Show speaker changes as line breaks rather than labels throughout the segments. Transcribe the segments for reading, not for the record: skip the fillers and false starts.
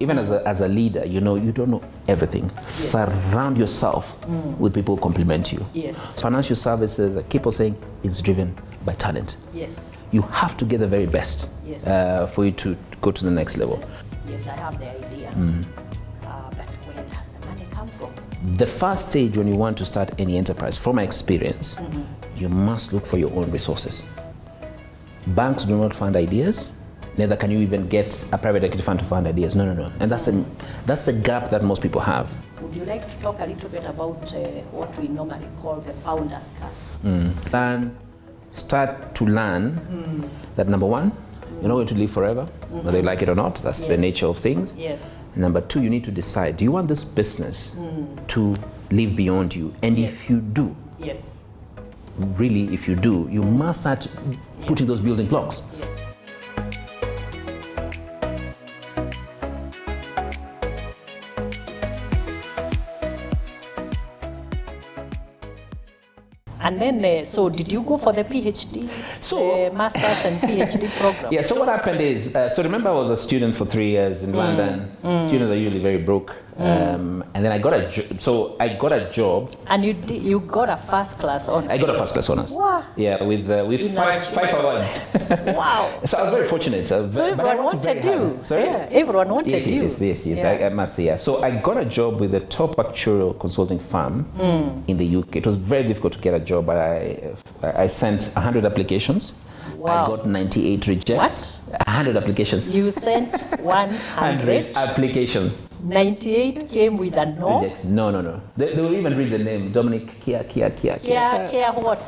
even as a leader, you don't know everything. Yes. Surround yourself with people who complement you.
Yes.
Financial services, I keep on saying, is driven by talent.
Yes.
You have to get the very best for you to go to the next level.
Yes, I have the idea. But where does the money come from?
The first stage when you want to start any enterprise, from my experience, you must look for your own resources. Banks do not fund ideas. Neither can you even get a private equity fund to fund ideas. No. And that's a gap that most people have.
Would you like to talk a little bit about what we normally call the founder's curse?
Start to learn that number one, you're not going to live forever, whether you like it or not. That's the nature of things.
Yes.
Number two, you need to decide, do you want this business to live beyond you? And if you do, really, if you do, you must start putting those building blocks.
And then, so did you go for the PhD, the master's and PhD program?
Yeah, so what happened is, so remember I was a student for 3 years in London. Students are usually very broke. And then I got a job.
And you got a first class honors?
I got a first class honors.
Wow.
Yeah, with five awards.
Wow.
So I was very fortunate.
So everyone wanted you.
Sorry?
Yeah, everyone wanted you.
Yes,
Yeah.
I must say, yeah. So I got a job with a top actuarial consulting firm in the UK. It was very difficult to get a job, but I sent 100 applications.
Wow.
I got 98 rejects.
What?
100 applications.
You sent 100
applications.
98 came with a no?
Rejects. No. They will even read the name. Dominic Kiarie.
Kia what?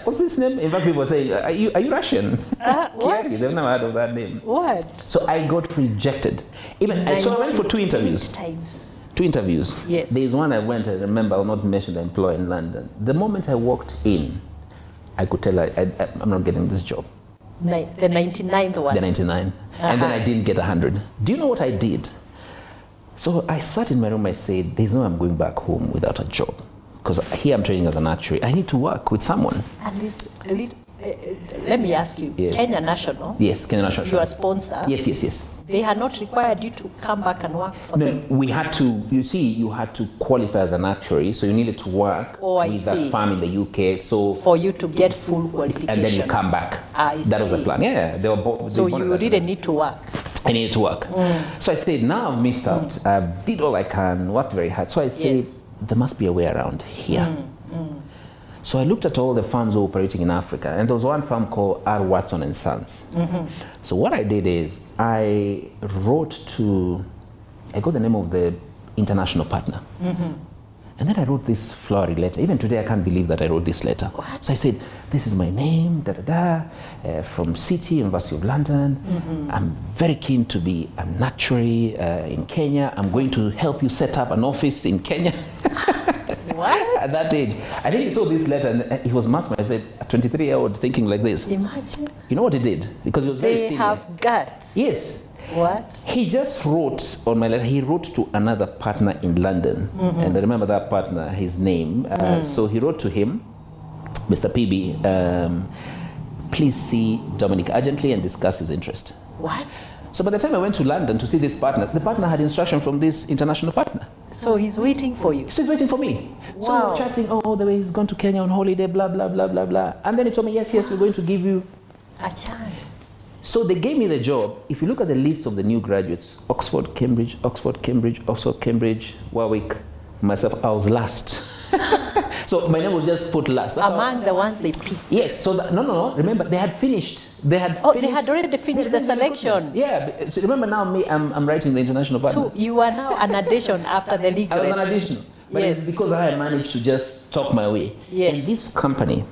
What's his name? In fact, people say, are you Russian?
What?
Kiarie. They've never heard of that name.
What?
So I got rejected. So I went for 2 interviews.
Times.
2 interviews.
Yes.
There's one I went, I remember, I'll not mention the employer in London. The moment I walked in, I could tell I'm not getting this job.
The 99th one.
The 99. And then I didn't get 100. Do you know what I did? So I sat in my room, I said, there's no way I'm going back home without a job. Because here I'm training as an actuary. I need to work with someone.
And this, let me ask you, Kenya National?
Yes, Kenya National.
Your sponsor?
Yes.
They had not required you to come back and work for them?
We had to, you had to qualify as an actuary, so you needed to work with a firm in the UK. So
for you to get full qualification.
And then you come back. That was the plan. Yeah, they were both.
So you didn't need to work?
I needed to work. So I said, now I've missed out. I did all I can, worked very hard. So I said, there must be a way around here. So I looked at all the firms operating in Africa, and there was one firm called R. Watson and Sons. So what I did is I got the name of the international partner. And then I wrote this flowery letter. Even today, I can't believe that I wrote this letter.
What?
So I said, this is my name, from City, University of London. I'm very keen to be an actuary in Kenya. I'm going to help you set up an office in Kenya.
What?
At that age. I think he saw this letter and he was mesmerized. I said, a 23-year-old thinking like this.
Imagine.
You know what he did? Because he was very senior.
They have guts.
Yes.
What?
He just wrote on my letter, he wrote to another partner in London. And I remember that partner, his name. So he wrote to him, Mr. PB, please see Dominic urgently and discuss his interest.
What?
So by the time I went to London to see this partner, the partner had instruction from this international partner.
So he's waiting for you?
So he's waiting for me.
Wow.
So we were chatting, the way he's gone to Kenya on holiday, blah, blah, blah, blah, blah. And then he told me, yes, we're going to give you
a chance.
So they gave me the job. If you look at the list of the new graduates, Oxford, Cambridge, Warwick, myself, I was last. So my name was just put last.
That's among the ones they picked.
Yes. So no. Remember, they had finished.
They had already finished the selection.
Yeah. So remember now, I'm writing the international partner.
So you are now an addition after the legal.
I was an addition. But it's because I managed to just talk my way.
Yes.
And this company,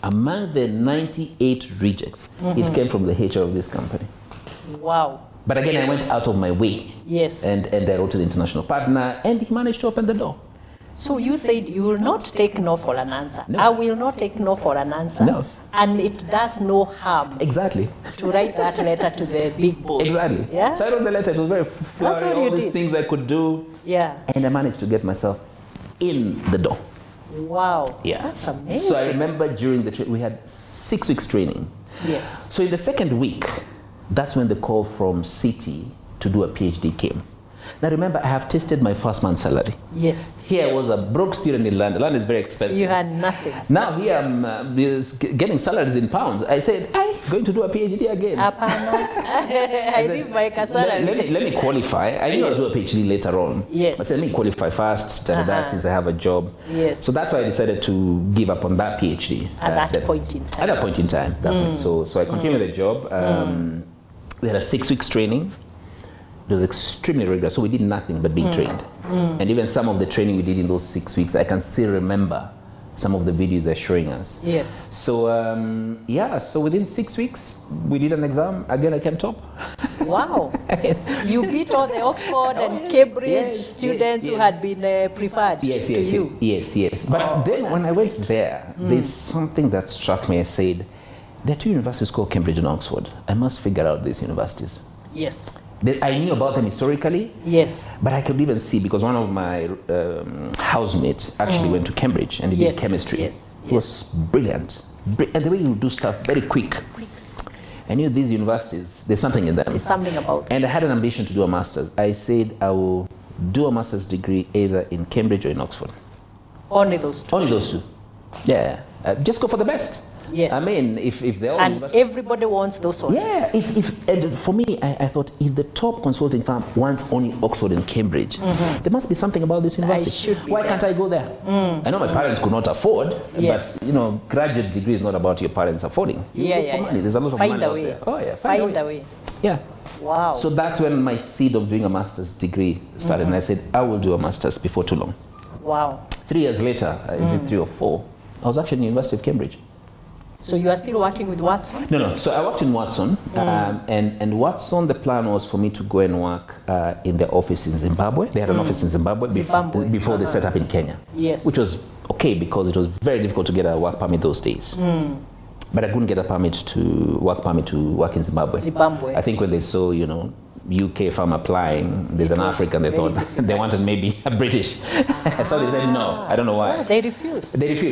among the 98 rejects, it came from the HR of this company.
Wow.
But again, I went out of my way.
Yes.
And I wrote to the international partner, and he managed to open the door.
So you said you will not take no for an answer.
No.
I will not take no for an answer.
No.
And it does no harm.
Exactly.
To write that letter to the big boss.
Exactly.
Yeah.
So I wrote the letter. It was very flowery.
That's what
all
you
these
did.
Things I could do.
Yeah.
And I managed to get myself in the door.
Wow.
Yeah.
That's amazing.
So I remember during the trip we had 6 weeks training.
Yes.
So in the second week, that's when the call from City to do a PhD came. Now remember, I have tasted my first month's salary.
Yes.
Here I was a broke student in London. London is very expensive.
You had nothing.
Now here I'm getting salaries in pounds. I said, I'm going to do a PhD again.
I live by a salary.
Let me qualify. I knew I'll do a PhD later on.
Yes.
But let me qualify first, since I have a job.
Yes.
So that's why I decided to give up on that PhD.
At that point in time.
At that point in time. So I continued with the job. We had a 6 weeks training. It was extremely rigorous, so we did nothing but being trained. And even some of the training we did in those 6 weeks, I can still remember some of the videos they're showing us.
Yes.
So so within 6 weeks, we did an exam. Again, I came top.
Wow. You beat all the Oxford and Cambridge students who had been preferred to you.
Yes. But then when I went there, there's something that struck me. I said, there are 2 universities called Cambridge and Oxford. I must figure out these universities.
Yes.
I knew about them historically.
Yes.
But I could even see, because one of my housemates actually went to Cambridge and he did chemistry.
Yes.
It was brilliant. And the way you do stuff very quick. I knew these universities, there's something in them.
There's something about them.
And I had an ambition to do a master's. I said I will do a master's degree either in Cambridge or in Oxford.
Only those 2?
Only those 2. Yeah. Just go for the best.
Yes.
I mean, if they're all
and everybody wants those ones.
Yeah. And for me, I thought if the top consulting firm wants only Oxford and Cambridge, there must be something about this university. Why can't I go there? I know my parents could not afford, but graduate degree is not about your parents affording. Money. There's a lot of money out there. Oh yeah. Find a way. Yeah.
Wow.
So that's when my seed of doing a master's degree started, and I said I will do a master's before too long.
Wow.
3 years later, is it 3 or 4? I was actually in the University of Cambridge.
So you are still working with Watson?
No. So I worked in Watson, and Watson, the plan was for me to go and work in their office in Zimbabwe. They had an office in Zimbabwe before they set up in Kenya.
Yes.
Which was okay because it was very difficult to get a work permit those days. But I couldn't get a work permit to work in Zimbabwe. I think when they saw, UK firm applying, there's an African, they thought they wanted maybe a British. So they said no. I don't know why.
Oh, they refused.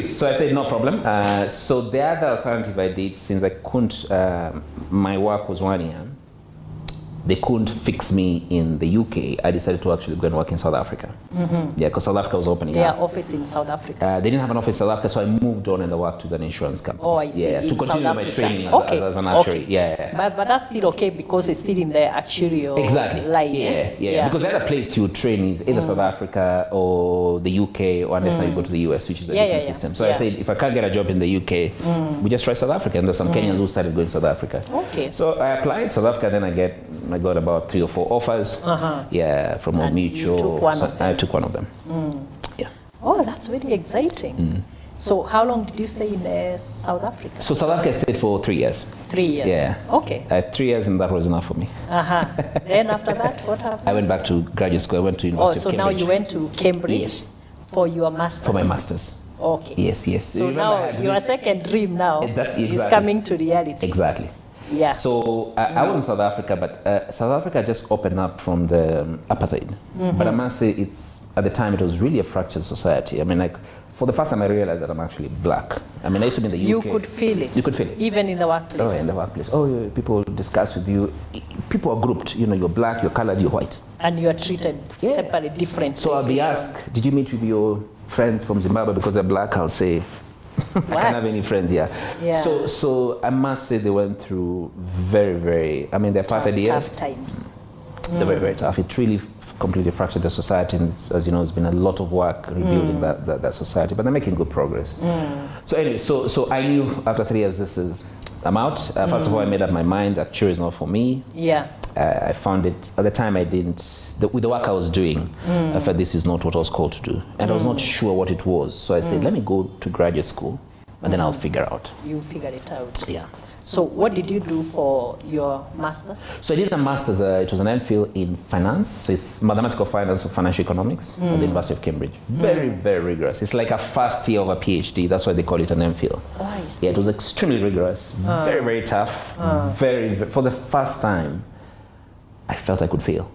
So I said no problem. So the other alternative I did, since I couldn't, my work was 1 year, they couldn't fix me in the UK, I decided to actually go and work in South Africa. Yeah, because South Africa was opening
Their
up.
office in South Africa.
They didn't have an office in South Africa, so I moved on and I worked with an insurance company.
Oh, I see.
Yeah, to continue my training as an actuary. Yeah.
But that's still okay because it's still in the actuarial line.
Yeah. Because the other place you train is either South Africa or the UK, or unless now you go to the US, which is a different system. So I said, if I can't get a job in the UK, we just try South Africa. And there's some Kenyans who started going to South Africa.
Okay.
So I applied South Africa, then I got about 3 or 4 offers. Yeah, from a mutual. I took one of them. Yeah.
Oh, that's very exciting. So how long did you stay in South Africa?
So South Africa I stayed for 3 years.
3 years?
Yeah.
Okay.
3 years, and that was enough for me.
Then after that, what happened?
I went back to graduate school. I went to University of Cambridge.
So now you went to Cambridge for your master's?
For my master's.
Okay.
Yes.
So now your second dream now is coming to reality.
Exactly.
Yeah.
So I was in South Africa, but South Africa just opened up from the apartheid. But I must say, at the time it was really a fractured society. I mean, for the first time I realized that I'm actually black. I mean, I used to be in the UK.
You could feel it.
You could feel it.
Even in the workplace.
Oh, in the workplace. Oh, people discuss with you. People are grouped. You're black, you're colored, you're white.
And you're treated separately, different.
So I'll be asked, did you meet with your friends from Zimbabwe because they're black? I'll say, I can't have any friends here. Yeah. So I must say they went through very, very, I mean, the apartheid years.
Tough times.
They're very, very tough. It really completely fractured the society, and as you know, it's been a lot of work rebuilding that society, but they're making good progress. So anyway, so I knew after 3 years, I'm out. First of all, I made up my mind, actuary is not for me.
Yeah.
I found it, at the time with the work I was doing, I felt this is not what I was called to do. And I was not sure what it was. So I said, let me go to graduate school and then I'll figure out.
You figured it out.
Yeah.
So what did you do for your master's?
So I did a master's, it was an MPhil in finance. So it's mathematical finance or financial economics at the University of Cambridge. Very, very rigorous. It's like a first year of a PhD. That's why they call it an MPhil.
Oh, I see.
Yeah, it was extremely rigorous, very, very tough. For the first time, I felt I could fail.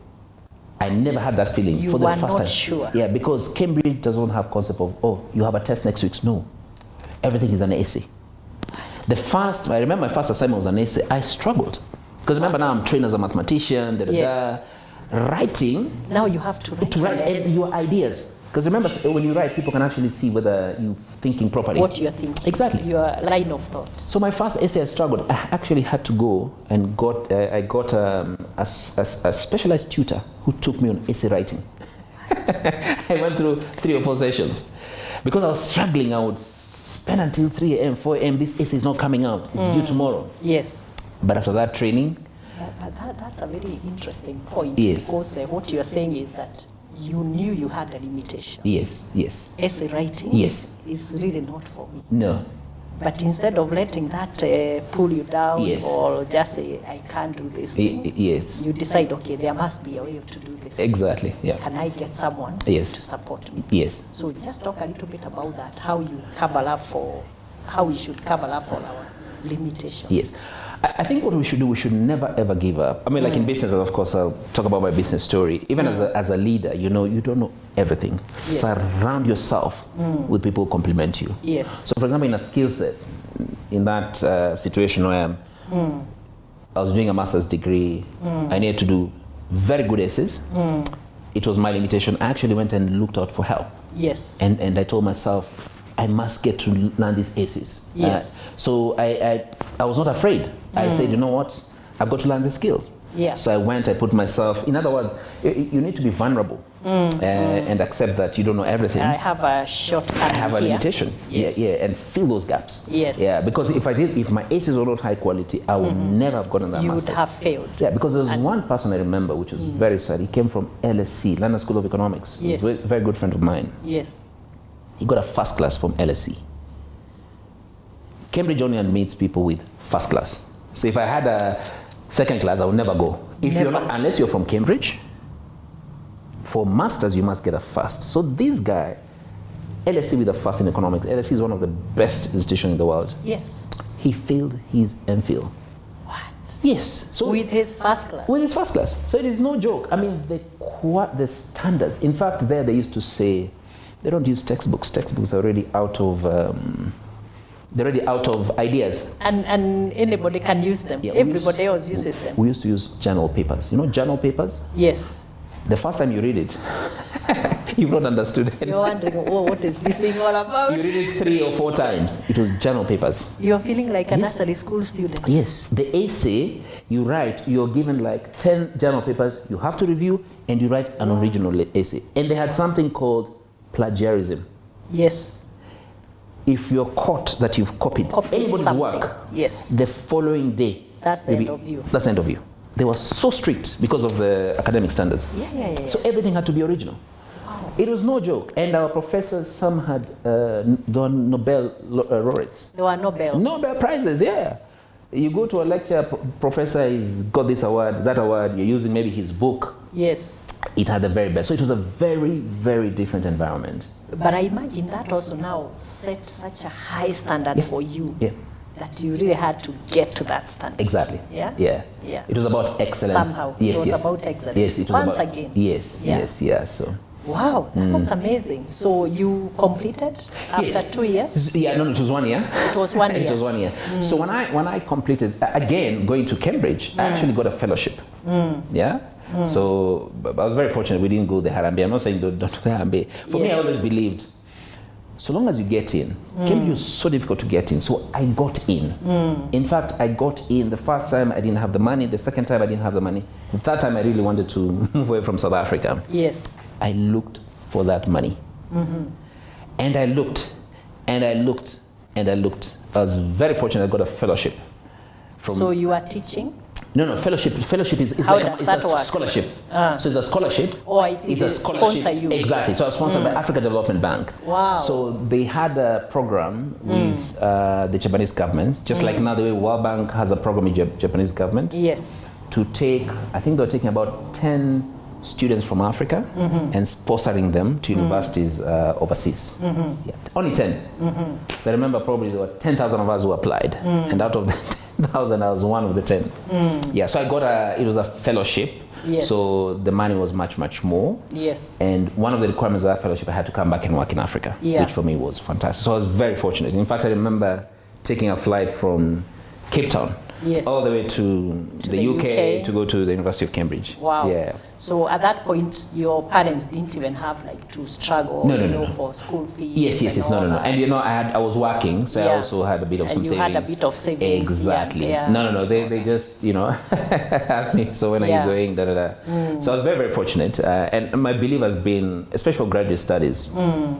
I never had that feeling for the first time. You were not sure? Yeah, because Cambridge doesn't have concept of, you have a test next week. No. Everything is an essay. I remember my first assignment was an essay. I struggled. Because remember, now I'm trained as a mathematician,
Yes.
Writing.
Now you have to write
your ideas. Because remember, when you write, people can actually see whether you're thinking properly.
what you're thinking.
Exactly.
Your line of thought.
So my first essay, I struggled. I actually had to go and I got a specialized tutor who took me on essay writing. I went through 3 or 4 sessions. Because I was struggling, I would spend until 3 a.m., 4 a.m. This essay is not coming out. It's due tomorrow.
Yes.
But after that training...
That's a very interesting point.
Yes.
Because what you are saying is that you knew you had a limitation.
Yes, yes.
Essay writing
Yes.
is really not for me.
No.
But instead of letting that pull you down
Yes.
or just say, I can't do this thing,
Yes.
you decide, okay, there must be a way to do this.
Exactly, yeah.
Can I get someone
Yes.
to support me?
Yes.
So just talk a little bit about that, how we should cover up for our limitations.
Yes. I think what we should do, we should never ever give up. I mean, like in business, of course, I'll talk about my business story. Even as a leader, you don't know everything.
Yes.
Surround yourself with people who complement you.
Yes.
So, for example, in a skill set, in that situation where I was doing a master's degree, I needed to do very good essays. It was my limitation. I actually went and looked out for help.
Yes.
And I told myself, I must get to learn these essays.
Yes.
So I was not afraid. I said, you know what? I've got to learn the skills.
Yeah.
So I went, I put myself, in other words, you need to be vulnerable and accept that you don't know everything.
I have a shortcoming
I have a
here.
limitation.
Yes.
Yeah, and fill those gaps.
Yes.
Yeah, because if my essays were not high quality, I would never have gotten that
You would
master's.
have failed.
Yeah, because there's one person I remember, which was very sad. He came from LSE, London School of Economics.
Yes.
He was a very good friend of mine.
Yes.
He got a first class from LSE. Cambridge only admits people with first class. So if I had a second class, I would never go. Unless you're from Cambridge, for masters, you must get a first. So this guy, LSE with a first in economics, LSE is one of the best institutions in the world.
Yes.
He failed his MPhil.
What?
Yes. So
With his first class?
with his first class. So it is no joke. I mean, the standards. In fact, there they used to say, they don't use textbooks. Textbooks are already out of... they're already out of ideas.
And anybody can use them.
Yeah,
Everybody else uses them.
We used to use journal papers. You know journal papers?
Yes.
The first time you read it, you've not understood it.
You're wondering, what is this thing all about?
You read it 3 or 4 times. It was journal papers.
You're feeling like a nursery school student.
Yes. The essay you write, you're given like 10 journal papers. You have to review and you write an original essay. And they had something called plagiarism.
Yes.
If you're caught that you've copied anybody's
something.
work,
Yes.
the following day,
That's the end of you.
That's the end of you. They were so strict because of the academic standards.
Yeah.
So everything had to be original.
Wow.
It was no joke. And our professors, some had done Nobel laureates.
There were
Nobel prizes, yeah. You go to a lecture, professor has got this award, that award, you're using maybe his book.
Yes.
It had the very best. So it was a very, very different environment.
But I imagine that also now set such a high standard for you.
Yeah.
That you really had to get to that standard.
Exactly.
Yeah?
Yeah.
Yeah.
It was about excellence.
Somehow.
Yes,
It was
yes.
about excellence.
Yes, it was
Once
about,
again.
Yes,
Yeah.
yes, yeah. So.
Wow, that's amazing. So you completed after
Yes.
2 years?
Yeah, no, it was 1 year.
It was 1 year.
It was 1 year. So when I completed, again, going to Cambridge, I actually got a fellowship. Yeah? So I was very fortunate we didn't go the Harambee. I'm not saying don't do the Harambee. For me, I always believed, so long as you get in, Cambridge was so difficult to get in, so I got in. In fact, I got in. The first time I didn't have the money, the second time I didn't have the money. The third time I really wanted to move away from South Africa.
Yes.
I looked for that money. And I looked, and I looked, and I looked. I was very fortunate I got a fellowship.
So you are teaching?
No, fellowship is
How
like
does
it's
that
a
work?
scholarship. So it's a scholarship.
Oh, I see.
It's a
They
scholarship.
sponsor you.
Exactly. So I was sponsored by Africa Development Bank.
Wow.
So they had a program with the Japanese government, just like now the way World Bank has a program with Japanese government.
Yes.
To take, I think they were taking about 10 students from Africa and sponsoring them to universities overseas. Yeah. Only 10. So I remember probably there were 10,000 of us who applied, and out of the 10,000, I was one of the 10. Yeah, so I got it was a fellowship.
Yes.
So the money was much, much more.
Yes.
And one of the requirements of that fellowship, I had to come back and work in Africa, which for me was fantastic. So I was very fortunate. In fact, I remember taking a flight from Cape Town
Yes.
all the way to the UK to go to the University of Cambridge.
Wow.
Yeah.
So at that point, your parents didn't even have like to struggle,
No.
for school fees.
Yes. No. And I was working, so I also had a bit of some savings.
And you had a bit of savings.
Exactly.
Yeah.
No. They just, asked me, so when are you going? So I was very, very fortunate. And my belief has been, especially for graduate studies,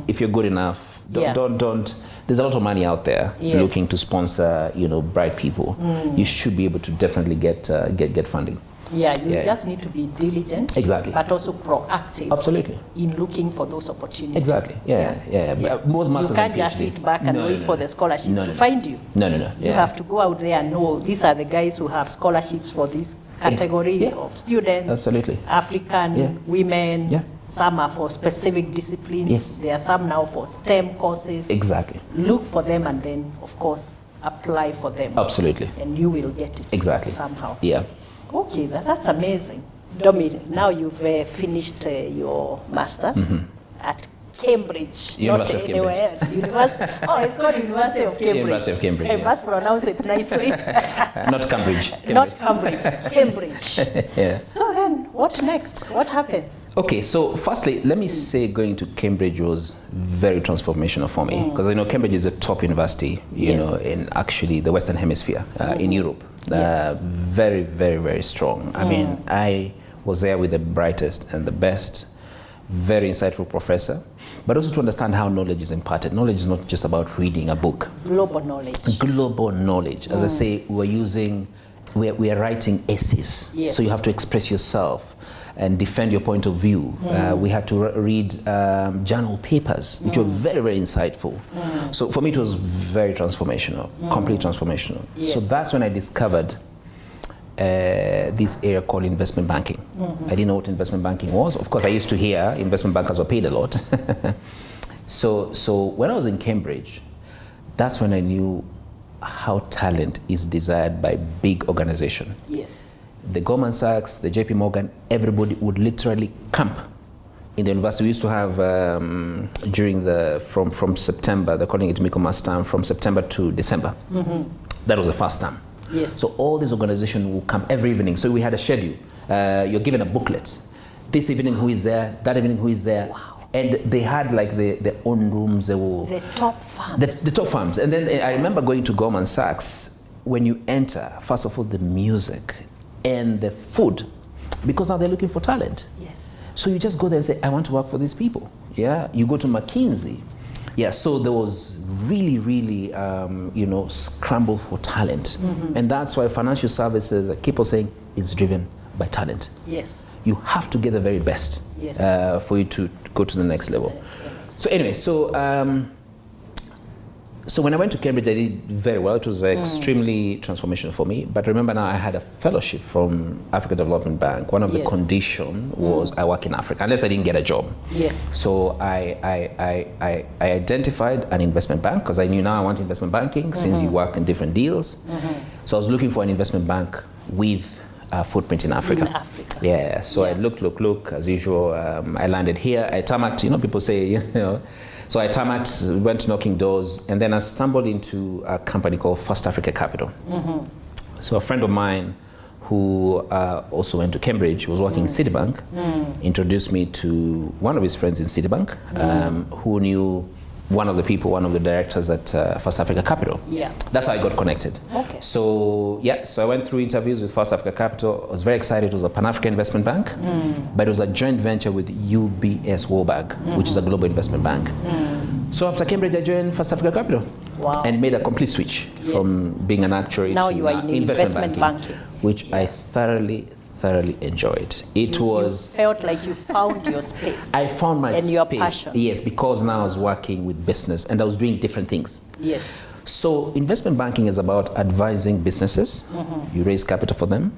if you're good enough, don't. There's a lot of money out there looking to sponsor, bright people. You should be able to definitely get funding.
Yeah, you just need to be diligent.
Exactly.
But also proactive.
Absolutely.
In looking for those opportunities.
Exactly. Yeah. Both
you can't just sit back and wait for the scholarship to find you.
No.
You have to go out there and know these are the guys who have scholarships for this category of students.
Absolutely.
African women.
Yeah.
Some are for specific disciplines.
Yes.
There are some now for STEM courses.
Exactly.
Look for them and then, of course, apply for them.
Absolutely.
And you will get it.
Exactly.
Somehow.
Yeah.
Okay, that's amazing. Dominic, now you've finished your master's at Cambridge,
University
not anywhere else. It's called University of Cambridge.
University of Cambridge.
I must pronounce it nicely.
Not Cambridge.
Not Cambridge, Cambridge.
Yeah.
So then, what next? What happens?
Okay, so firstly, let me say going to Cambridge was very transformational for me because Cambridge is a top university, in actually the Western Hemisphere, in Europe. Very, very, very strong. I mean, I was there with the brightest and the best, very insightful professor, but also to understand how knowledge is imparted. Knowledge is not just about reading a book.
Global knowledge.
Global knowledge. As I say, we are writing essays.
Yes.
So you have to express yourself and defend your point of view. We had to read journal papers, which were very, very insightful. So for me, it was very transformational, completely transformational.
Yes.
So that's when I discovered this area called investment banking. I didn't know what investment banking was. Of course, I used to hear investment bankers were paid a lot. So when I was in Cambridge, that's when I knew how talent is desired by big organizations.
Yes.
The Goldman Sachs, the JP Morgan, everybody would literally camp in the university. We used to have from September, they're calling it Michaelmas term, from September to December. That was the first term.
Yes.
So all these organizations will come every evening. So we had a schedule. You're given a booklet. This evening who is there, that evening who is there.
Wow.
And they had like their own rooms. They were
the top firms.
The top firms. And then I remember going to Goldman Sachs. When you enter, first of all, the music and the food, because now they're looking for talent.
Yes.
So you just go there and say, I want to work for these people. Yeah. You go to McKinsey. Yeah, so there was really, scramble for talent. And that's why financial services, I keep on saying, is driven by talent.
Yes.
You have to get the very best for you to go to the next level. So anyway, so when I went to Cambridge, I did very well. It was extremely transformational for me. But remember now, I had a fellowship from Africa Development Bank. One of the conditions was I work in Africa, unless I didn't get a job.
Yes.
So I identified an investment bank because I knew now I want investment banking since you work in different deals. So I was looking for an investment bank with a footprint in Africa. Yeah. So I look as usual. I landed here. I tarmacked. People say So I tarmacked, went knocking doors, and then I stumbled into a company called First Africa Capital. So a friend of mine who also went to Cambridge, was working in Citibank, introduced me to one of his friends in Citibank, who knew one of the directors at First Africa Capital.
Yeah. That's
how I got connected.
Okay.
So I went through interviews with First Africa Capital. I was very excited. It was a Pan-African investment bank, but it was a joint venture with UBS Warburg, which is a global investment bank. So after Cambridge, I joined First Africa Capital.
Wow.
And made a complete switch from being an actuary
now
to
you are in investment banking,
which I thoroughly enjoyed. You
felt like you found your space.
I found my space.
And your passion.
Yes, because now I was working with business and I was doing different things.
Yes.
So investment banking is about advising businesses. You raise capital for them,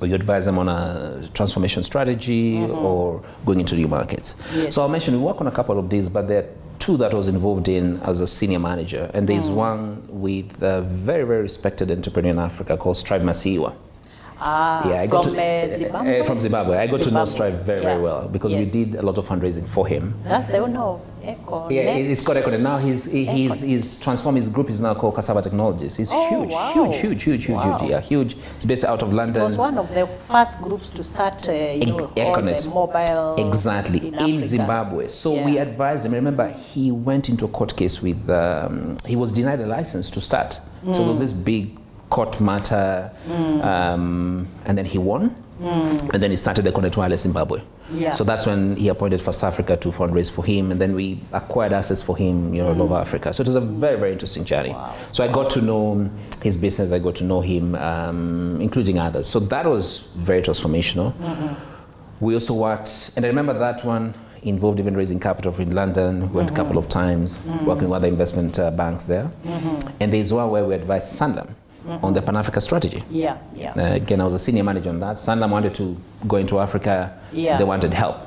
or you advise them on a transformation strategy or going into new markets.
Yes.
So I'll mention we work on a couple of these, but there are two that I was involved in as a senior manager. And there's one with a very, very respected entrepreneur in Africa called Strive Masiyiwa. I
from
got to,
Zimbabwe?
From Zimbabwe. I got to know Strive very, very well because
Yes.
we did a lot of fundraising for him.
That's the owner of Echo.
Yeah, it's called Echo. Now he's transformed. His group is now called Cassava Technologies. It's huge,
wow.
huge.
Wow.
Yeah, huge. It's based out of London.
It was one of the first groups to start, all the mobile.
Exactly, in Zimbabwe. So we advised him. Remember, he went into a court case with. He was denied a license to start. So there was this big court matter, and then he won, and then he started Econet Wireless Zimbabwe. Yeah. So that's when he appointed First Africa to fundraise for him, and then we acquired assets for him, all over Africa. So it was a very, very interesting journey. Wow. So I got to know his business, I got to know him, including others. So that was very transformational. We also worked, and I remember that one involved even raising capital in London. We went a couple of times, working with other investment banks there. And there's one where we advised Sanlam on the Pan-Africa strategy. Again, I was a senior manager on that. Sanlam wanted to go into Africa. They wanted help.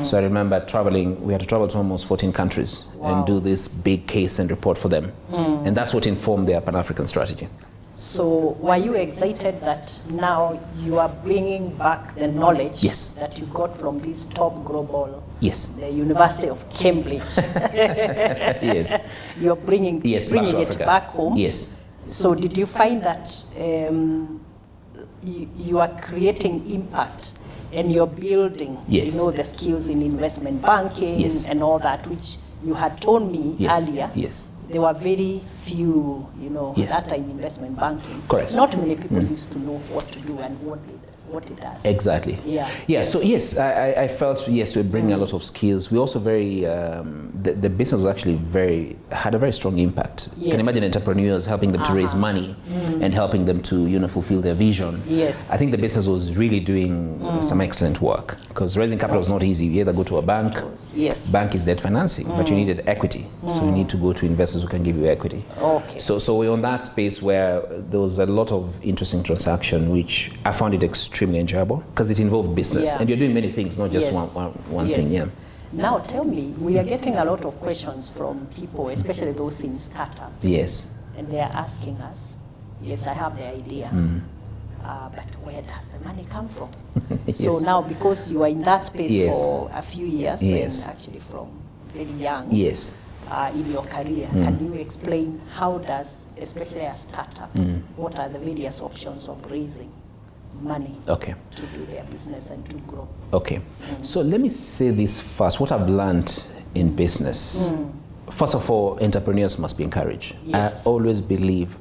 So I remember traveling, we had to travel to almost 14 countries and do this big case and report for them. And that's what informed their Pan-African strategy.
So were you excited that now you are bringing back the knowledge that you got from this top global, the University of Cambridge? You're bringing it back home? So did you find that you are creating impact and you're building, the skills in investment banking and all that, which you had told me earlier? There were very few, that time investment banking.
Correct.
Not many people used to know what to do and what it does.
Exactly. So yes, I felt we're bringing a lot of skills. We also the business was actually had a very strong impact. You can imagine entrepreneurs helping them to raise money and helping them to fulfill their vision. I think the business was really doing some excellent work because raising capital was not easy. You either go to a bank, bank is debt financing, but you needed equity. So you need to go to investors who can give you equity. So we're on that space where there was a lot of interesting transaction, which I found it extremely enjoyable because it involved business and you're doing many things, not just one thing.
Now tell me, we are getting a lot of questions from people, especially those in startups. And they are asking us, I have the idea, but where does the money come from? So now, because you are in that space for a few years, and actually from very young in your career, can you explain how does, especially a startup, what are the various options of raising money to do their business and to grow? So let me say this first. What I've learned in business, first of all, entrepreneurs must be encouraged. I always believe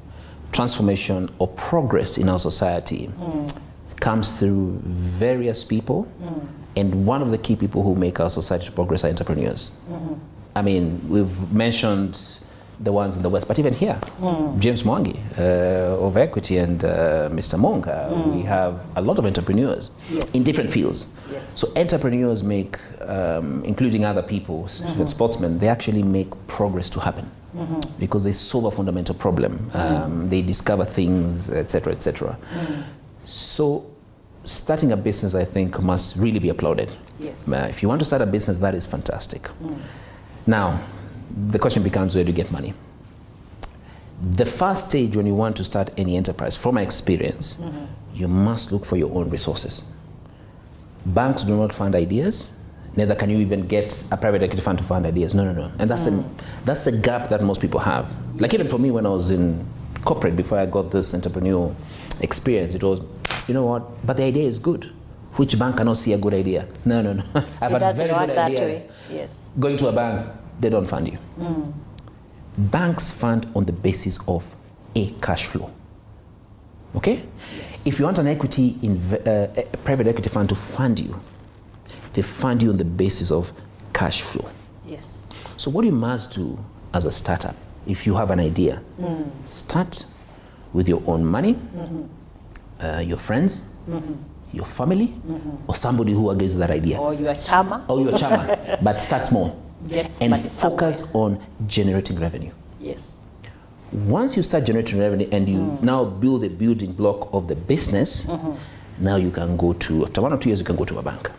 transformation or progress in our society comes through various people, and one of the key people who make our society progress are entrepreneurs. I mean, we've mentioned the ones in the West, but even here, James Mwangi of Equity and Mr. Monga, we have a lot of entrepreneurs in different fields. So entrepreneurs make, including other people, sportsmen, they actually make progress to happen because they solve a fundamental problem. They discover things, etc., etc. So starting a business, I think, must really be applauded. If you want to start a business, that is fantastic. Now, the question becomes, where do you get money? The first stage when you want to start any enterprise, from my experience, you must look for your own resources. Banks do not fund ideas, neither can you even get a private equity fund to fund ideas. No. And that's a gap that most people have. Like even for me, when I was in corporate, before I got this entrepreneurial experience, it was, you know what, but the idea is good. Which bank cannot see a good idea? No. I've had very good ideas. Going to a bank, they don't fund you. Banks fund on the basis of a cash flow. If you want an equity, a private equity fund to fund you, they fund you on the basis of cash flow. So what you must do as a startup, if you have an idea, start with your own money, your friends, your family, or somebody who agrees with that idea. Or your chama.
But start small. And focus on generating revenue. Once you start generating revenue and you now build a building block of the business, now you can go to, after 1 or 2 years, you can go to a bank.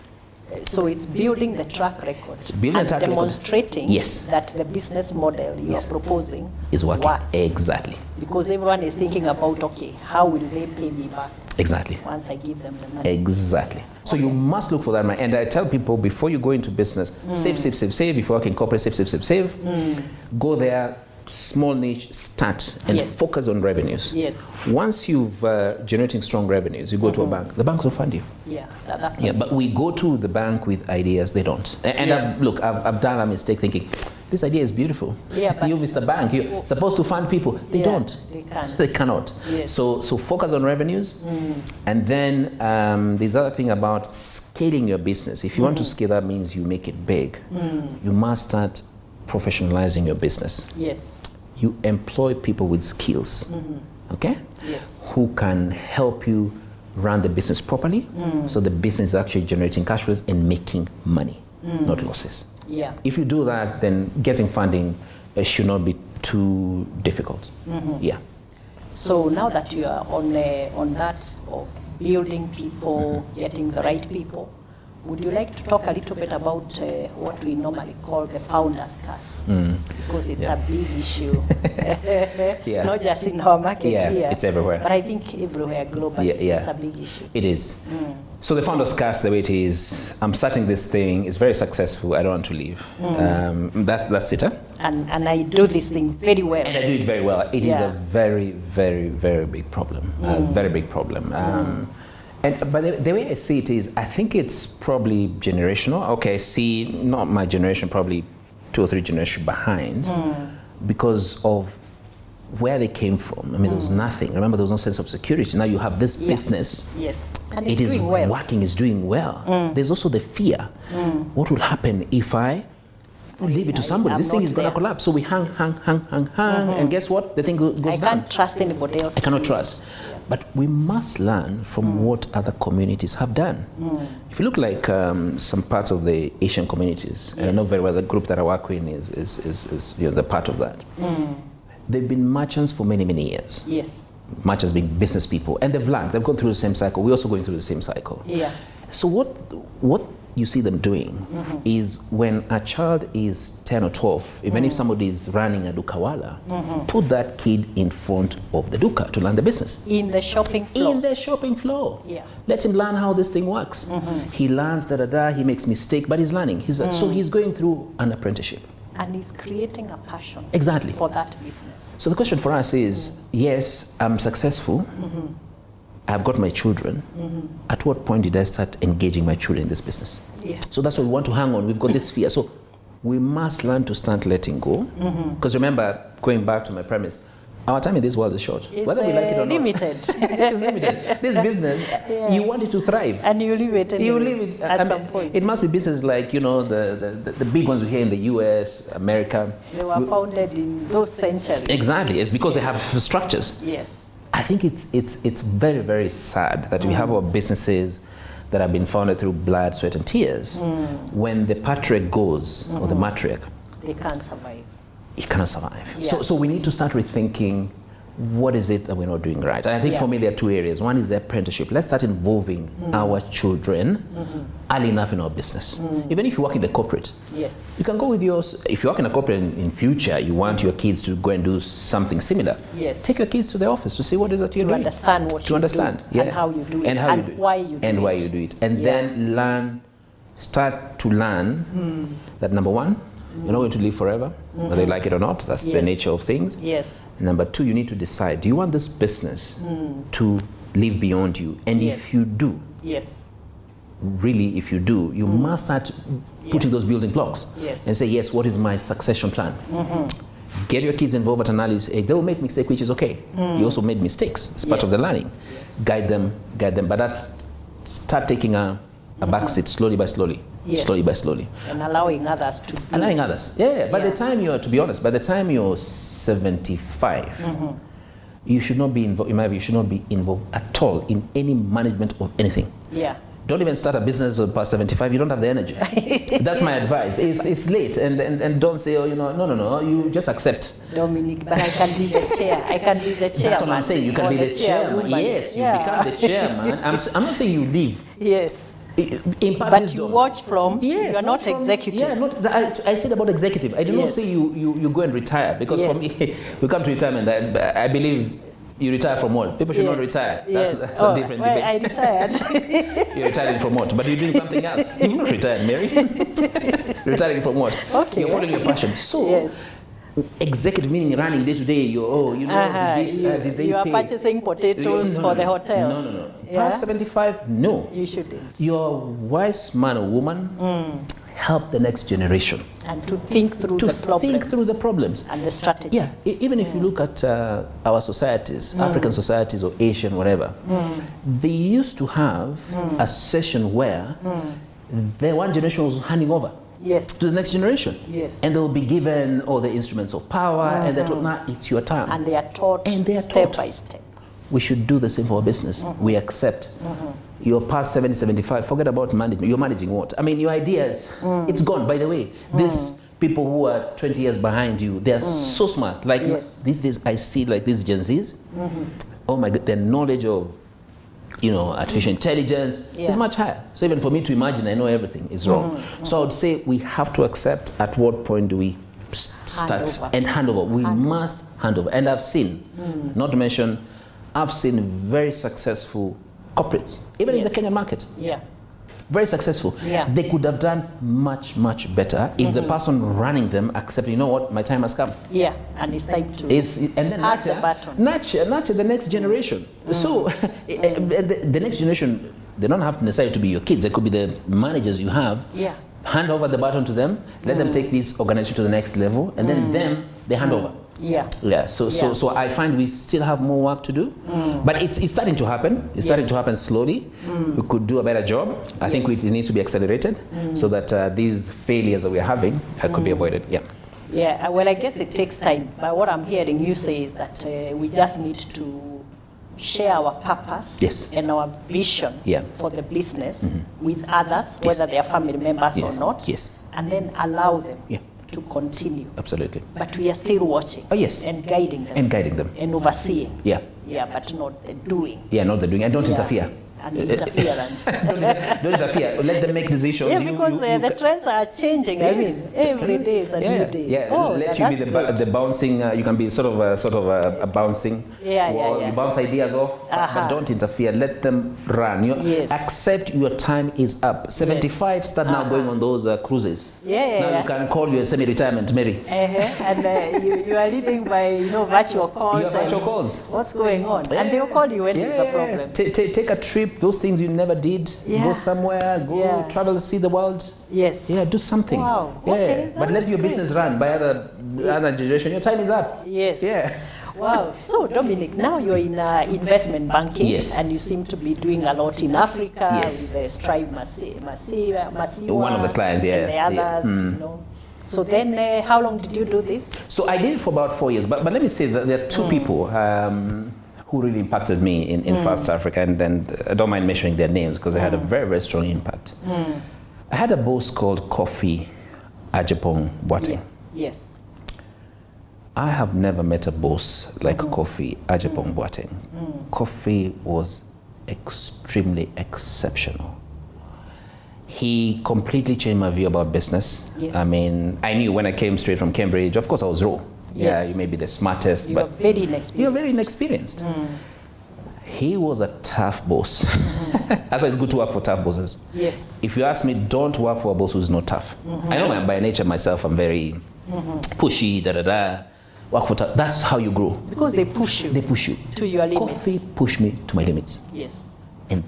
So it's building the track record
Building
and
a track record.
demonstrating
Yes.
that the business model you
Yes.
are proposing
Is working.
works.
Exactly.
Because everyone is thinking about, okay, how will they pay me back
Exactly.
once I give them the money?
Exactly. So you must look for that money. And I tell people before you go into business, save. If you work in corporate, save. Go there, small niche, start and
Yes.
focus on revenues.
Yes.
Once you've generating strong revenues, you go to a bank. The banks will fund you.
Yeah, that's
Yeah, but we go to the bank with ideas, they don't. And
Yes.
I've done a mistake thinking, this idea is beautiful.
Yeah, but
you, Mr. Bank, you're supposed to fund people. They
Yeah,
don't.
they can't.
They cannot.
Yes.
So focus on revenues. And then there's other thing about scaling your business. If you want to scale, that means you make it big. You must start professionalizing your business.
Yes.
You employ people with skills, okay?
Yes.
Who can help you run the business properly, so the business is actually generating cash flows and making money, not losses.
Yeah.
If you do that, then getting funding should not be too difficult. Yeah.
So now that you are on that of building people, getting the right people, would you like to talk a little bit about what we normally call the founder's curse? Because it's a big issue,
Yeah.
not just in our market here.
It's everywhere.
But I think everywhere globally,
Yeah.
it's a big issue.
It is. So the founder's curse, the way it is, I'm starting this thing, it's very successful, I don't want to leave. That's it, huh?
And I do this thing very well.
And I do it very well. It is
Yeah.
a very, very, very big problem. A very big problem. But the way I see it is, I think it's probably generational. Okay, see, not my generation, probably 2 or 3 generations behind, because of where they came from. I mean, there was nothing. Remember, there was no sense of security. Now you have this business.
Yes. And
It
it's
is
doing well.
working, it's doing well. There's also the fear. What will happen if I leave it to somebody?
I'm
This thing
not
is going to
there.
collapse. So we hang. And guess what? The thing goes
I
down.
can't trust anybody else.
I cannot trust. But we must learn from what other communities have done. If you look like some parts of the Asian communities, and I know very well the group that I work in is the part of that. They've been merchants for many, many years.
Yes.
Merchants being business people, and they've learned. They've gone through the same cycle. We're also going through the same cycle.
Yeah.
So what you see them doing is when a child is 10 or 12, even if somebody is running a dukawala, put that kid in front of the duka to learn the business.
In the shopping floor.
In the shopping floor.
Yeah.
Let him learn how this thing works. He learns, he makes mistake, but he's learning. So he's going through an apprenticeship.
And he's creating a passion
Exactly.
for that business.
So the question for us is, yes, I'm successful. I've got my children. At what point did I start engaging my children in this business?
Yeah.
So that's what we want to hang on. We've got this fear. So we must learn to start letting go. Because remember, going back to my premise, our time in this world is short.
It's
whether we like it or
limited.
not. It's limited. This business, you want it to thrive.
And you leave it anyway,
You leave it
at some point.
It must be business like, the big ones we hear in the US, America.
They were founded in those centuries.
Exactly. It's because they have structures.
Yes.
I think it's very, very sad that we have our businesses that have been founded through blood, sweat, and tears. When the patriarch goes, or the matriarch,
They can't survive.
it cannot survive.
Yeah.
So we need to start rethinking what is it that we're not doing right. And I think for me there are 2 areas. One is the apprenticeship. Let's start involving our children early enough in our business. Even if you work in the corporate,
Yes.
you can go with yours. If you work in a corporate in future, you want your kids to go and do something similar.
Yes.
Take your kids to the office to see what it is that you're
To
doing.
understand what
To
you
understand,
do
yeah.
and how you do it
and how you do it.
why you do it.
And why you do it. And then start to learn that number 1, you're not going to live forever, whether you like it or not. That's the
Yes.
nature of things.
Yes.
Number 2, you need to decide, do you want this business to live beyond you? And
Yes.
if you do,
Yes.
really if you do, you must start putting those building blocks.
Yes.
And say, yes, what is my succession plan? Get your kids involved at an early age. They will make mistakes, which is okay. You also made mistakes. It's part of the learning.
Yes.
Guide them. But that's start taking a backseat slowly by slowly.
Yes.
Slowly by slowly.
And allowing others to do.
Allowing others. Yeah. By the time you're, to be honest, by the time you're 75, you should not be involved, in my view, you should not be involved at all in any management of anything.
Yeah.
Don't even start a business past 75. You don't have the energy. That's my advice. It's late, and don't say, no. You just accept.
Dominic, but I can be the chair. I can be the chairman.
That's what I'm saying. You can be the chairman. Yes, you become the chairman. I'm not saying you leave.
Yes.
Impart
But
wisdom.
you watch from,
Yes,
you are not executive.
Yeah, I said about executive. I did not
Yes.
say you go and retire, because
Yes.
for me, we come to retirement, I believe you retire from what? People should not retire. That's a different debate.
I retired.
You're retiring from what? But you're doing something else. You've not retired, Mary. You're retiring from what?
Okay.
You're following your passion. So,
Yes.
executive meaning running day to day. Did they
You are
pay?
purchasing potatoes for the hotel.
No.
Yeah?
Past 75, no.
You shouldn't.
You're a wise man or woman. Help the next generation
And to think through the problems. And the strategy.
Yeah, even if you look at our societies, African societies or Asian, whatever, they used to have a session where the one generation was handing over
Yes.
to the next generation.
Yes.
And they'll be given all the instruments of power, and they're told, now it's your time.
And they are taught step by step.
We should do the same for our business. We accept. You're past 70, 75, forget about management. You're managing what? I mean, your ideas, it's gone. By the way, these people who are 20 years behind you, they're so smart. Like these days, I see like these Gen Zs. Oh my God, their knowledge of, artificial intelligence is much higher. So even for me to imagine I know everything is wrong. So I would say we have to accept at what point do we start and hand over. We must hand over. And I've seen, not to mention, I've seen very successful corporates, even in the Kenyan market.
Yeah.
Very successful.
Yeah.
They could have done much, much better if the person running them accepted, you know what, my time has come.
Yeah, and it's time to
And then
pass the baton.
Nurture the next generation. So the next generation, they don't have to necessarily to be your kids. They could be the managers you have.
Yeah.
Hand over the baton to them, let them take this organization to the next level, and then they hand over.
Yeah.
Yeah. So I find we still have more work to do, but it's starting to happen. It's starting to happen slowly. We could do a better job. I think it needs to be accelerated so that these failures that we're having could be avoided. Yeah.
Yeah. Well, I guess it takes time. But what I'm hearing you say is that we just need to share our purpose and our vision for the business with others, whether they are family members or not, and then allow them to continue.
Absolutely.
But we are still watching.
Oh, yes.
And guiding them. And overseeing.
Yeah.
Yeah, but not the doing.
Yeah, not the doing. And don't interfere.
And interference.
don't interfere. Let them make decisions.
Yeah, because the trends are changing. Yes. I mean, every day is a new day.
Yeah, let you be the bouncing. You can be sort of a bouncing.
Yeah.
You bounce ideas off, but don't interfere. Let them run. Accept your time is up. 75. Start now going on those cruises. Now you can call your semi-retirement, Mary.
And you are leading by virtual calls.
Virtual calls.
What's going on? And they'll call you when there's a problem.
Take a trip. Those things you never did. Go somewhere. Go travel, see the world.
Yes.
Yeah, do something.
Wow.
Yeah.
Okay,
but let your business run by other generation. Your time is up.
Yes.
Yeah.
Wow. So Dominic, now you're in investment banking.
Yes.
And you seem to be doing a lot in Africa with the Strive Masiyiwa.
One of the clients,
And the others, So then, how long did you do this?
So I did it for about 4 years. But let me say that there are two people who really impacted me in Fast Africa, and I don't mind mentioning their names because they had a very, very strong impact. I had a boss called Kofi Ajapong Boateng.
Yes.
I have never met a boss like Kofi Ajapong Boateng. Kofi was extremely exceptional. He completely changed my view about business.
Yes.
I mean, I knew when I came straight from Cambridge, of course I was raw.
Yes.
Yeah, you may be the smartest,
You're
but
very inexperienced.
you're very inexperienced. He was a tough boss. That's why it's good to work for tough bosses.
Yes.
If you ask me, don't work for a boss who's not tough. I know by nature myself, I'm very pushy, work for tough. That's how you grow.
Because they push you.
They push you.
To your limits.
Coffee pushed me to my limits.
Yes.
And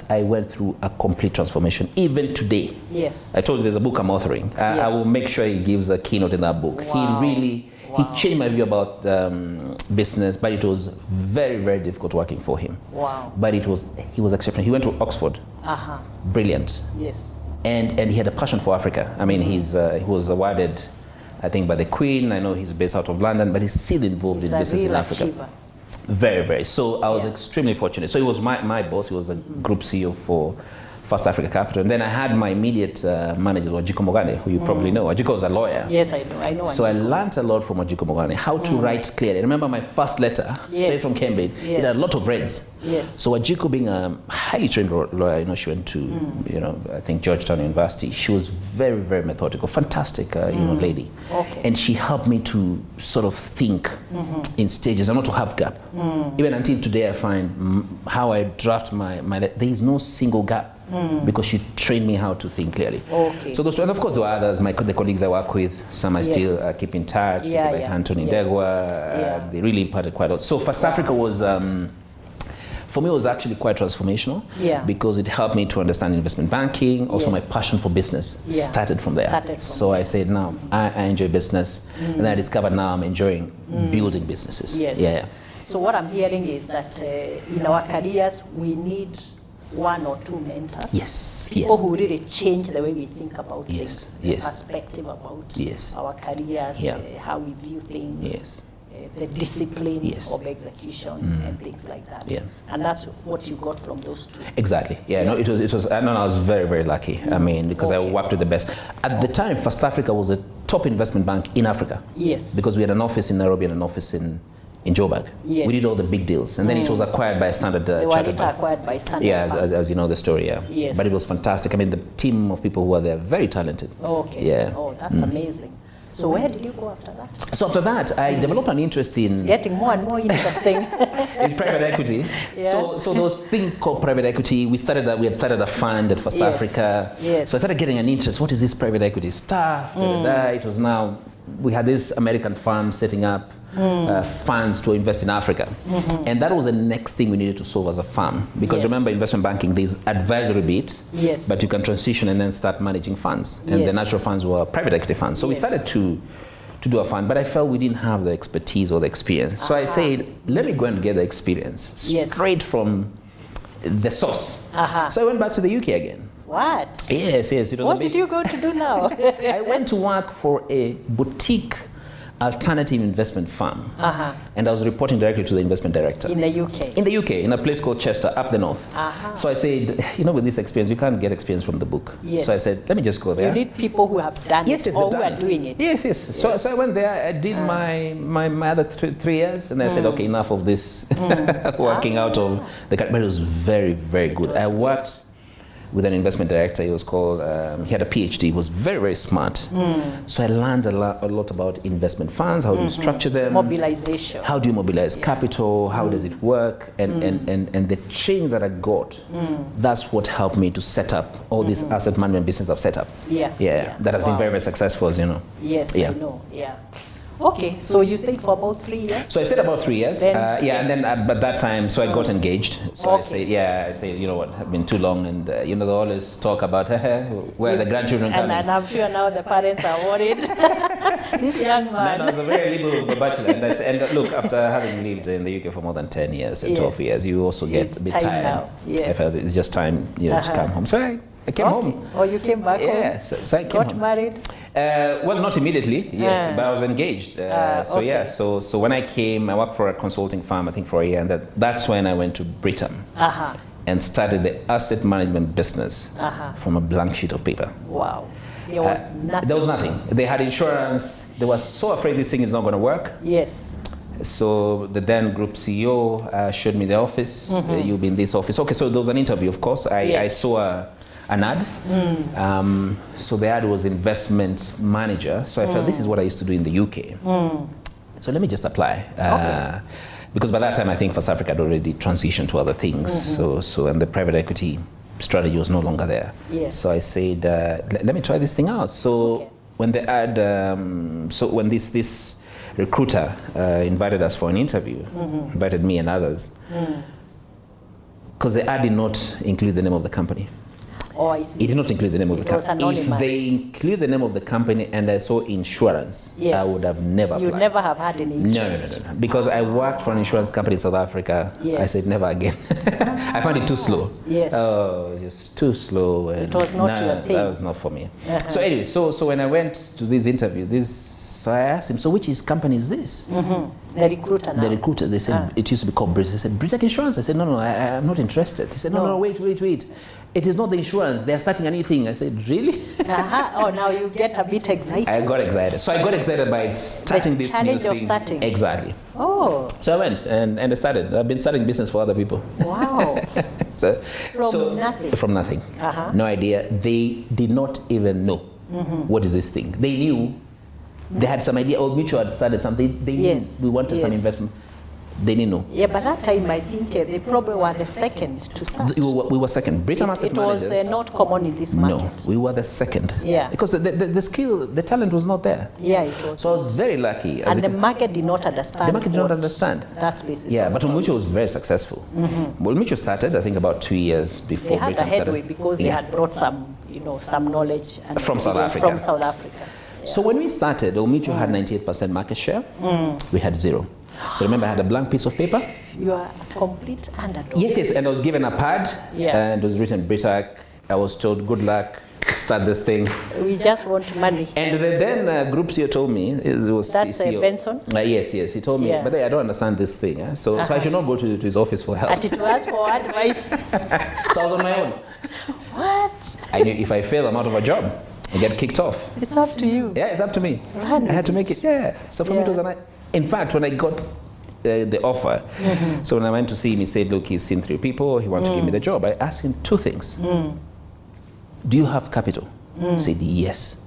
I went through a complete transformation. Even today.
Yes.
I told you there's a book I'm authoring. I will make sure he gives a keynote in that book.
Wow.
He changed my view about business, but it was very, very difficult working for him.
Wow.
But he was exceptional. He went to Oxford. Brilliant.
Yes.
And he had a passion for Africa. I mean, he was awarded, I think, by the Queen. I know he's based out of London, but he's still involved in business in Africa.
Achiever.
Very, very. So I was extremely fortunate. So he was my boss. He was the group CEO for First Africa Capital. And then I had my immediate manager, Wajiko Mogane, who you probably know. Wajiko was a lawyer.
Yes, I know. I know.
So I learned a lot from Wajiko Mogane, how to write clearly. I remember my first letter, straight from Cambridge, it had a lot of reds.
Yes.
So Wajiko, being a highly trained lawyer, you know, she went to, you know, I think Georgetown University. She was very, very methodical, fantastic, you know, lady. Okay. And she helped me to sort of think in stages and not to have gap. Even until today, I find how I draft my there is no single gap. Because she trained me how to think clearly. Okay. So those, and of course there were others, the colleagues I work with, some I still keep in touch, people like Anthony Ndegwa, they really imparted quite a lot. So First Africa was, for me, it was actually quite transformational because it helped me to understand investment banking. Also my passion for business started from there. So I said, now I enjoy business, and then I discovered now I'm enjoying building businesses. Yeah.
So what I'm hearing is that in our careers, we need one or two mentors, people who really change the way we think about things, the perspective about our careers, how we view things, the discipline of execution and things like that. And that's what you got from those two.
Exactly. Yeah. No, it was. I was very, very lucky. I mean, because I worked with the best. At the time, First Africa was a top investment bank in Africa. Yes. Because we had an office in Nairobi and an office in Joburg. Yes. We did all the big deals, and then it was acquired by Standard Chartered Bank.
Acquired by Standard
Bank. As you know the story, Yes. But it was fantastic. I mean, the team of people who were there, very talented.
Okay. Yeah. Oh, that's amazing. So where did you go after that?
So after that, I developed an interest in...
It's getting more and more interesting.
In private equity. So there was a thing called private equity. We had started a fund at First Africa. Yes. So I started getting an interest. What is this private equity stuff? It was now... We had this American firm setting up funds to invest in Africa. And that was the next thing we needed to solve as a firm. Because remember, investment banking, there's advisory bit, but you can transition and then start managing funds. And the natural funds were private equity funds. So we started to do a fund, but I felt we didn't have the expertise or the experience. So I said, let me go and get the experience straight from the source. So I went back to the UK again.
What?
Yes. It was
what did you go to do now?
I went to work for a boutique alternative investment firm. And I was reporting directly to the investment director.
In the UK?
In the UK, in a place called Chester, up the north. So I said, you know, with this experience, you can't get experience from the book. So I said, let me just go there.
You need people who have done it or who are doing it.
Yes. So I went there, I did my other 3 years, and I said, okay, enough of this working out of the... But it was very, very good. I worked with an investment director. He was called, he had a PhD, he was very, very smart. So I learned a lot about investment funds, how do you structure them.
Mobilization.
How do you mobilize capital, how does it work, and the training that I got, that's what helped me to set up all this asset management business I've set up. That has been very, very successful, as you know.
Yes, I know, Okay, so you stayed for about 3 years?
So I stayed about 3 years, and then at that time, so I got engaged. So I say, you know what, I've been too long, and you know, they always talk about where the grandchildren come
and I'm sure now the parents are worried. This young man.
No, I was a very liberal bachelor, and look, after having lived in the UK for more than 10 years and 12 years, you also get a bit tired.
Now.
I felt it's just time, you know, to come home. So I came home.
Oh, you came back home?
Yeah, so I came
home. Got married?
Well, not immediately, but I was engaged. So when I came, I worked for a consulting firm, I think for a year, and that's when I went to Britain and started the asset management business from a blank sheet of paper.
Wow. There was nothing.
There was nothing. They had insurance. They were so afraid this thing is not going to work.
Yes.
So the then group CEO showed me the office. You'll be in this office. Okay, so there was an interview, of course. I saw an ad. So the ad was investment manager. So I felt this is what I used to do in the UK. So let me just apply. Because by that time, I think First Africa had already transitioned to other things. So and the private equity strategy was no longer there. So I said, let me try this thing out. So when the ad, when this recruiter invited us for an interview, invited me and others, because the ad did not include the name of the company.
Oh, I see.
It did not include the name of the company.
If
they include the name of the company and I saw insurance, I would have never applied.
You would never have had any interest.
No. Because I worked for an insurance company in South Africa. I said never again. I found it too slow. Oh, it's too slow. And
it was not your thing.
That was not for me. So anyway, so when I went to this interview, this So I asked him, so which company is this?
The recruiter now.
The recruiter, they said, it used to be called British. They said, British Insurance? I said, no, I'm not interested. He said, no, wait. It is not the insurance. They're starting a new thing. I said, really?
Oh, now you get a bit excited.
I got excited. So I got excited by starting this new thing.
Challenge of starting.
Exactly.
Oh.
So I went and I started. I've been starting business for other people.
Wow.
From
nothing?
From nothing. No idea. They did not even know what is this thing. They knew. They had some idea. Old Mutual had started something. They knew we wanted some investment. They didn't know. Yeah,
by that time, I think they probably were the second to start.
We were second. Britain Asset Managers.
It was not common in this market.
No, we were the second.
Yeah.
Because the skill, the talent was not there.
Yeah, it was.
So I was very lucky.
And the market did not understand.
The market did not understand.
That space is.
Yeah, but Old Mutual was very successful. Old Mutual started, I think, about 2 years before Britain started.
They had a headway because they had brought some, some knowledge
from South Africa.
From South Africa. Yeah.
So when we started, Old Mutual had 98% market share. We had 0. So remember, I had a blank piece of paper.
You are a complete underdog.
Yes, and I was given a pad, and it was written Britac. I was told, good luck, start this thing.
We just want money.
And then Group CEO told me, it was
That's
CEO.
Benson?
Yes, he told me, but I don't understand this thing. So I should not go to his office for help.
And to ask for advice.
So I was on my own.
What?
I knew if I fail, I'm out of a job. I get kicked off.
It's up to you.
Yeah, it's up to me.
Right.
I had to make it. Yeah. So for me, it was a night. In fact, when I got the offer, so when I went to see him, he said, look, he's seen 3 people, he wants to give me the job. I asked him 2 things. Do you have capital? He said, yes.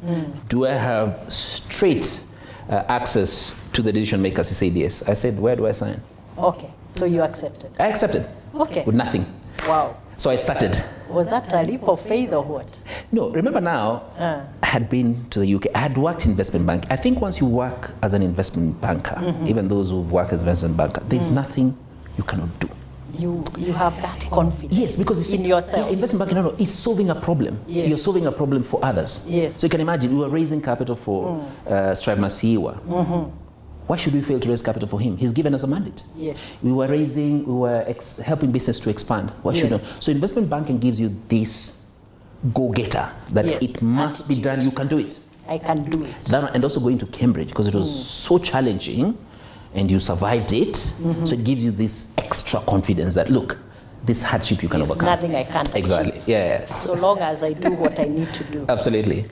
Do I have straight access to the decision makers? He said, yes. I said, where do I sign?
Okay, so you accepted?
I accepted.
Okay.
With nothing.
Wow.
So I started.
Was that a leap of faith or what?
No, remember now, I had been to the UK. I had worked in investment bank. I think once you work as an investment banker, even those who've worked as an investment banker, there's nothing you cannot do.
You have that confidence.
Yes, because it's
in yourself.
Yeah, investment banking, it's solving a problem.
Yes.
You're solving a problem for others.
Yes.
So you can imagine, we were raising capital for Strive Masiyiwa. Why should we fail to raise capital for him? He's given us a mandate.
Yes.
We were helping business to expand. What should we do? So investment banking gives you this go-getter that it must be done. You can do it.
I can do it.
And also going to Cambridge because it was so challenging, and you survived it. So it gives you this extra confidence that look, this hardship you can overcome.
There's nothing I can't achieve.
Exactly. Yes.
So long as I do what I need to do.
Absolutely.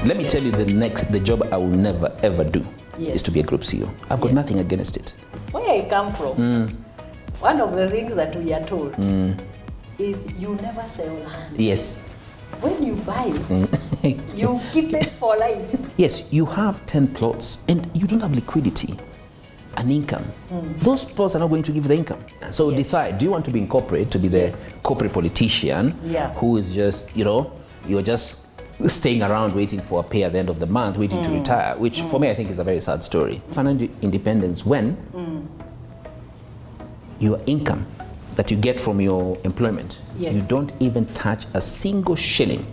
Let me tell you the job I will never ever do is to be a group CEO. I've got nothing against it.
Where I come from, one of the things that we are told is you never sell land.
Yes.
When you buy it, you keep it for life.
Yes, you have 10 plots and you don't have liquidity and income. Those plots are not going to give the income. So decide, do you want to be in corporate, to be the corporate politician who is just, you're just staying around waiting for a pay at the end of the month, waiting to retire, which for me I think is a very sad story. Financial independence when your income that you get from your employment, you don't even touch a single shilling